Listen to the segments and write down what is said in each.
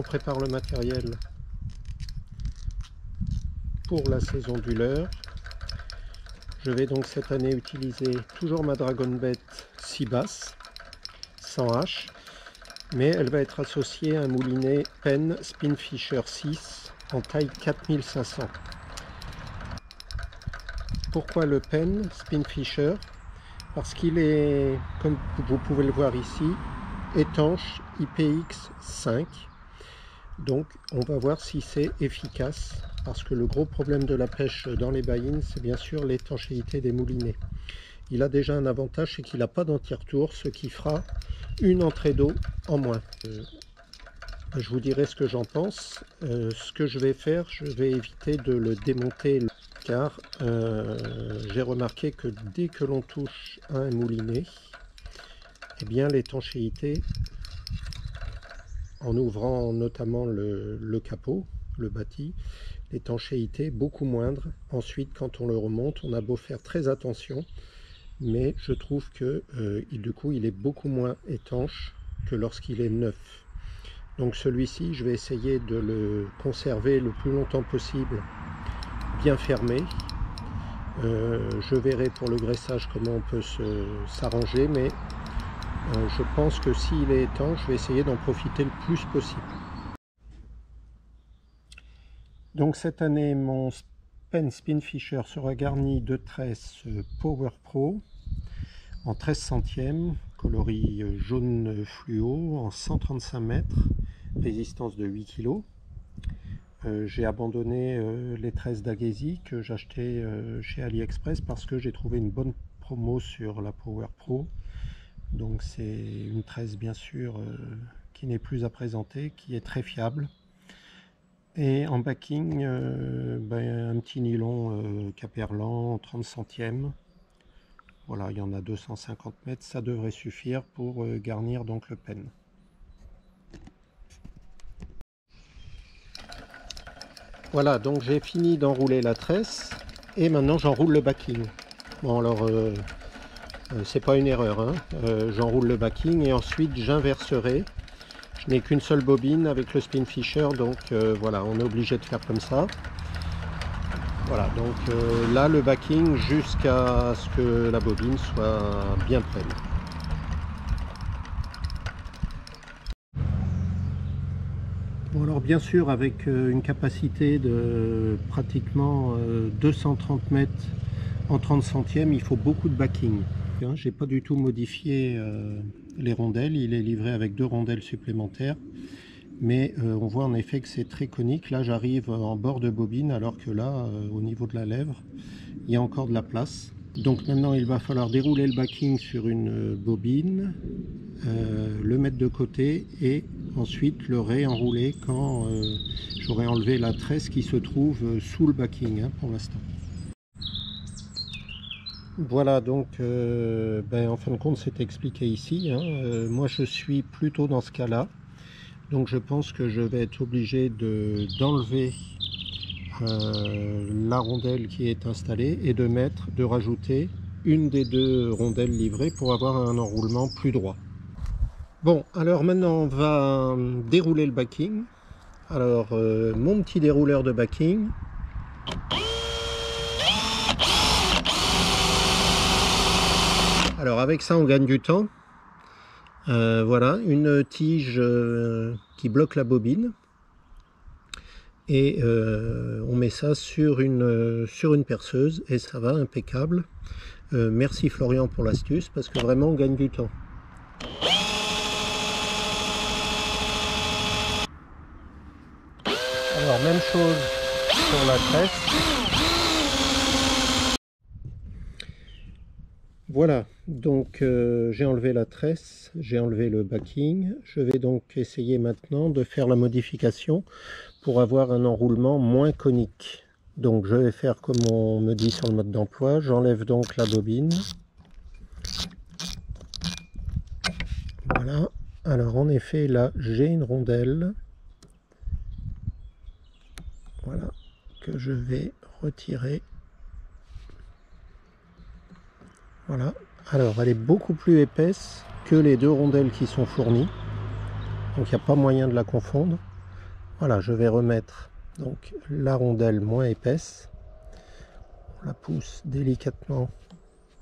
on prépare le matériel pour la saison du leurre. Je vais donc cette année utiliser toujours ma Dragon Bet 6 basses, sans H, mais elle va être associée à un moulinet Penn Spinfisher 6 en taille 4500. Pourquoi le Penn Spinfisher? Parce qu'il est, comme vous pouvez le voir ici, étanche IPX5. Donc on va voir si c'est efficace, parce que le gros problème de la pêche dans les baïnes, c'est bien sûr l'étanchéité des moulinets. Il a déjà un avantage, c'est qu'il n'a pas d'anti-retour, ce qui fera une entrée d'eau en moins. Je vous dirai ce que j'en pense. Ce que je vais faire, je vais éviter de le démonter, car j'ai remarqué que dès que l'on touche à un moulinet, eh bien l'étanchéité, en ouvrant notamment le capot, le bâti, l'étanchéité est beaucoup moindre. Ensuite, quand on le remonte, on a beau faire très attention, mais je trouve que du coup il est beaucoup moins étanche que lorsqu'il est neuf. Donc celui-ci, je vais essayer de le conserver le plus longtemps possible bien fermé. Je verrai pour le graissage comment on peut s'arranger, mais je pense que s'il est étanche, je vais essayer d'en profiter le plus possible. Donc cette année, mon Penn Spinfisher sera garni de tresses Power Pro en 13 centièmes, coloris jaune fluo, en 135 mètres, résistance de 8 kg. J'ai abandonné les tresses d'Agesi que j'achetais chez AliExpress parce que j'ai trouvé une bonne promo sur la Power Pro. Donc c'est une tresse bien sûr qui n'est plus à présenter, qui est très fiable. Et en backing, un petit nylon Caperlan 30 centièmes. Voilà, il y en a 250 mètres, ça devrait suffire pour garnir donc le Penn. Voilà, donc j'ai fini d'enrouler la tresse et maintenant j'enroule le backing. Bon alors, c'est pas une erreur, hein. J'enroule le backing et ensuite j'inverserai. Je n'ai qu'une seule bobine avec le Spinfisher, donc voilà, on est obligé de faire comme ça. Voilà, donc là le backing jusqu'à ce que la bobine soit bien pleine. Bon alors bien sûr avec une capacité de pratiquement 230 mètres en 30 centièmes, il faut beaucoup de backing. J'ai pas du tout modifié les rondelles, il est livré avec 2 rondelles supplémentaires. Mais on voit en effet que c'est très conique. Là j'arrive en bord de bobine alors que là au niveau de la lèvre il y a encore de la place. Donc maintenant il va falloir dérouler le backing sur une bobine, le mettre de côté et ensuite le réenrouler quand j'aurai enlevé la tresse qui se trouve sous le backing pour l'instant. Voilà, donc en fin de compte c'est expliqué ici. Moi je suis plutôt dans ce cas là. Donc je pense que je vais être obligé d'enlever la rondelle qui est installée et de rajouter une des 2 rondelles livrées pour avoir un enroulement plus droit. Bon, alors maintenant on va dérouler le backing. Alors mon petit dérouleur de backing. Alors avec ça on gagne du temps. Voilà, une tige qui bloque la bobine et on met ça sur une perceuse et ça va impeccable. Merci Florian pour l'astuce parce que vraiment on gagne du temps. Alors même chose sur la tresse. Voilà, donc j'ai enlevé la tresse, j'ai enlevé le backing. Je vais donc essayer maintenant de faire la modification pour avoir un enroulement moins conique. Donc je vais faire comme on me dit sur le mode d'emploi. J'enlève donc la bobine. Voilà, alors en effet là j'ai une rondelle. Voilà, que je vais retirer. Voilà, alors elle est beaucoup plus épaisse que les 2 rondelles qui sont fournies, donc il n'y a pas moyen de la confondre. Voilà, je vais remettre donc la rondelle moins épaisse. On la pousse délicatement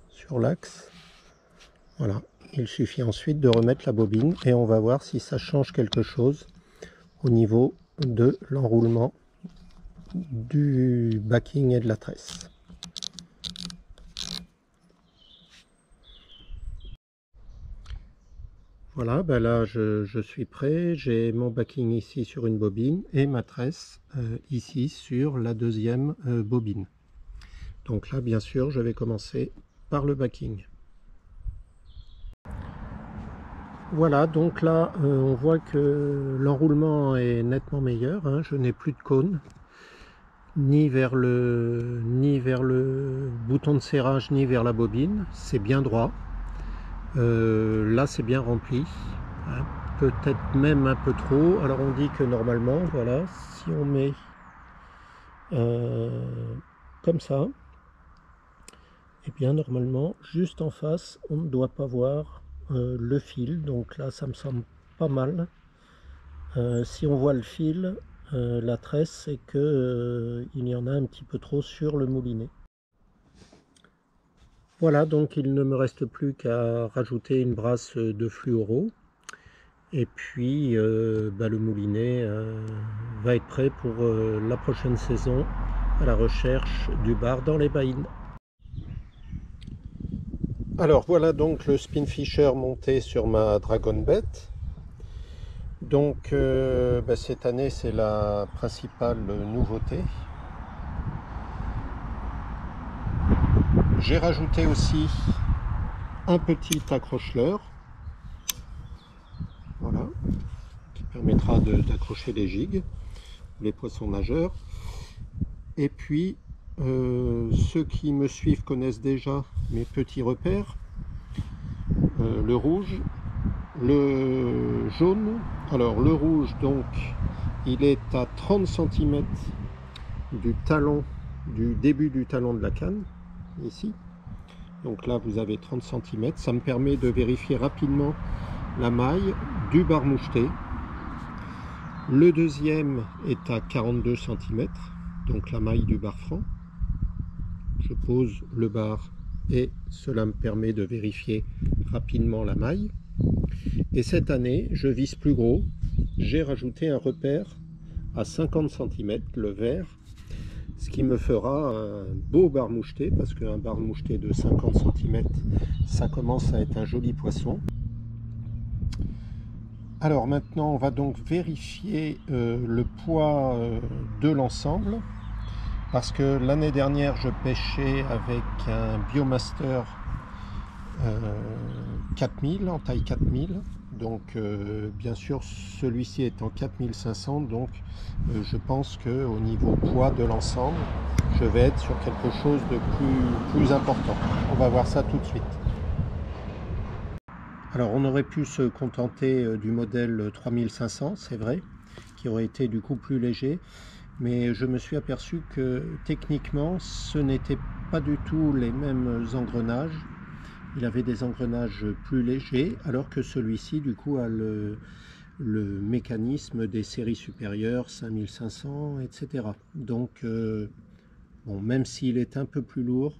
sur l'axe. Voilà, il suffit ensuite de remettre la bobine et on va voir si ça change quelque chose au niveau de l'enroulement du backing et de la tresse. Voilà, ben là je suis prêt, j'ai mon backing ici sur une bobine et ma tresse ici sur la deuxième bobine. Donc là bien sûr je vais commencer par le backing. Voilà, donc là on voit que l'enroulement est nettement meilleur, hein. Je n'ai plus de cône, ni vers le bouton de serrage, ni vers la bobine, c'est bien droit. Là c'est bien rempli, hein, peut-être même un peu trop. Alors on dit que normalement, voilà, si on met comme ça, et bien normalement juste en face on ne doit pas voir le fil, donc là ça me semble pas mal. Si on voit le fil, la tresse, c'est que il y en a un petit peu trop sur le moulinet. Voilà, donc il ne me reste plus qu'à rajouter une brasse de fluoro. Et puis le moulinet va être prêt pour la prochaine saison à la recherche du bar dans les baïnes. Alors voilà donc le Spinfisher monté sur ma Dragon Bête. Donc cette année c'est la principale nouveauté. J'ai rajouté aussi un petit accroche-leurre, voilà, qui permettra d'accrocher les gigs, les poissons nageurs. Et puis ceux qui me suivent connaissent déjà mes petits repères, le rouge, le jaune. Alors le rouge, donc il est à 30 cm du talon, du début du talon de la canne, ici. Donc là vous avez 30 cm, ça me permet de vérifier rapidement la maille du bar moucheté. Le deuxième est à 42 cm, donc la maille du bar franc. Je pose le bar et cela me permet de vérifier rapidement la maille. Et cette année, je vise plus gros. J'ai rajouté un repère à 50 cm, le vert, ce qui me fera un beau bar moucheté, parce qu'un bar moucheté de 50 cm, ça commence à être un joli poisson. Alors maintenant, on va donc vérifier le poids de l'ensemble. Parce que l'année dernière, je pêchais avec un Biomaster 4000, en taille 4000. Donc, bien sûr, celui-ci est en 4500. Donc, je pense qu'au niveau poids de l'ensemble, je vais être sur quelque chose de plus important. On va voir ça tout de suite. Alors, on aurait pu se contenter du modèle 3500, c'est vrai, qui aurait été du coup plus léger. Mais je me suis aperçu que techniquement ce n'était pas du tout les mêmes engrenages. Il avait des engrenages plus légers, alors que celui-ci du coup a le mécanisme des séries supérieures 5500, etc. Donc bon, même s'il est un peu plus lourd,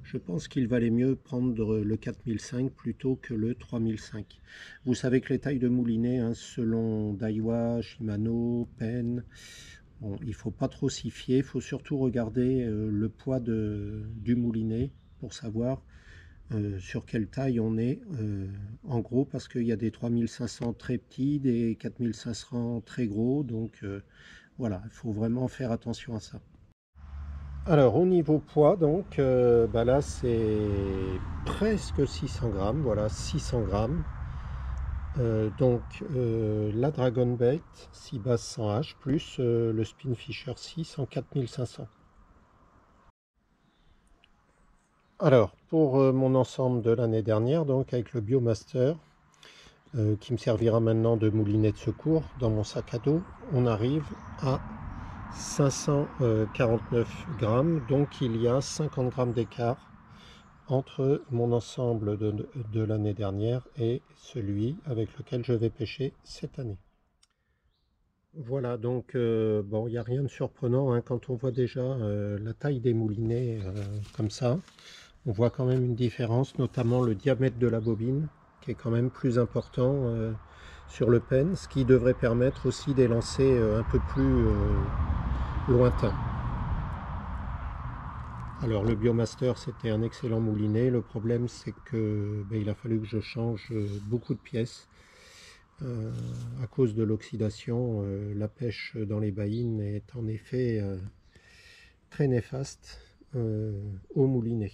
je pense qu'il valait mieux prendre le 4005 plutôt que le 3005. Vous savez que les tailles de moulinet, hein, selon Daiwa, Shimano, Penn, bon, il ne faut pas trop s'y fier, il faut surtout regarder le poids du moulinet pour savoir sur quelle taille on est, en gros, parce qu'il y a des 3500 très petits, des 4500 très gros, donc voilà, il faut vraiment faire attention à ça. Alors au niveau poids, donc là c'est presque 600 grammes, voilà, 600 grammes. La Dragon Bait 6 bases 100H plus le Spinfisher 6 en 4500. Alors pour mon ensemble de l'année dernière, donc avec le Biomaster qui me servira maintenant de moulinet de secours dans mon sac à dos, on arrive à 549 grammes, donc il y a 50 grammes d'écart entre mon ensemble de l'année dernière et celui avec lequel je vais pêcher cette année. Voilà, donc bon, il n'y a rien de surprenant hein, quand on voit déjà la taille des moulinets comme ça. On voit quand même une différence, notamment le diamètre de la bobine, qui est quand même plus important sur le pen, ce qui devrait permettre aussi des lancers un peu plus lointains. Alors le Biomaster, c'était un excellent moulinet. Le problème, c'est que il a fallu que je change beaucoup de pièces. À cause de l'oxydation, la pêche dans les baïnes est en effet très néfaste au moulinet.